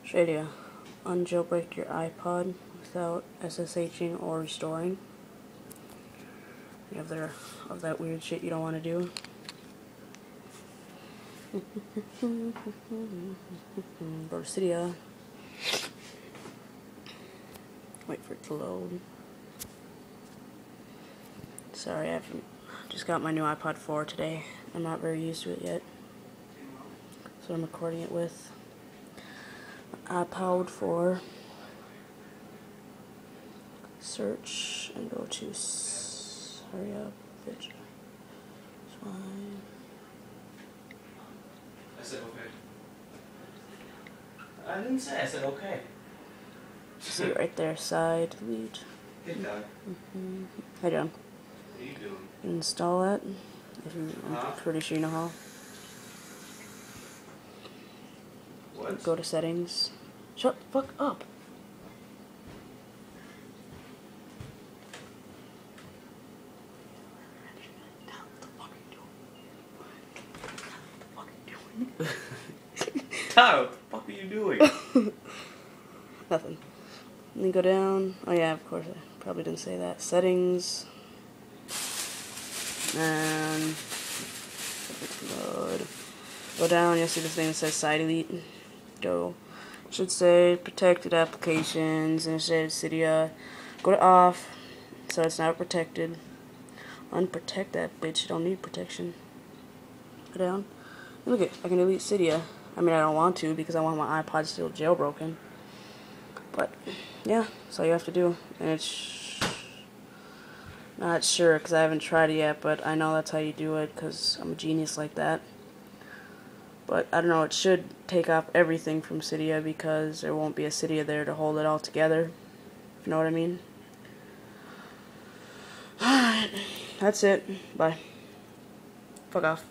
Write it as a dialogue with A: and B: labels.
A: Cydia I, unjailbreak your iPod without SSHing or restoring. You have there of that weird shit you don't want to do. Go to Cydia. Wait for it to load. Sorry, I've just got my new iPod 4 today. I'm not very used to it yet. So I'm recording it with iPod 4. Search and go to hurry up, bitch. Fine.
B: I said okay. I didn't say. I said okay.
A: See right there, Cydelete.
B: Hey, Doug.
A: Hey, John.
B: What are you doing?
A: Install that. I'm pretty sure you know how.
B: What?
A: Go to settings. Shut the fuck up.
B: Tyler, what the fuck are you doing?
A: Nothing. And then go down. Oh yeah, of course, I probably didn't say that. Settings. And load. Go down, you'll see this thing that says Cydelete. Go. It should say protected applications, and it says Cydia. Go to off, so it's not protected. Unprotect that bitch. You don't need protection. Go down. And look it, I can delete Cydia. I mean, I don't want to because I want my iPod still jailbroken. But yeah, that's all you have to do. And it's not sure because I haven't tried it yet, but I know that's how you do it because I'm a genius like that. But I don't know, it should take off everything from Cydia because there won't be a Cydia there to hold it all together. If you know what I mean. Alright, that's it. Bye. Fuck off.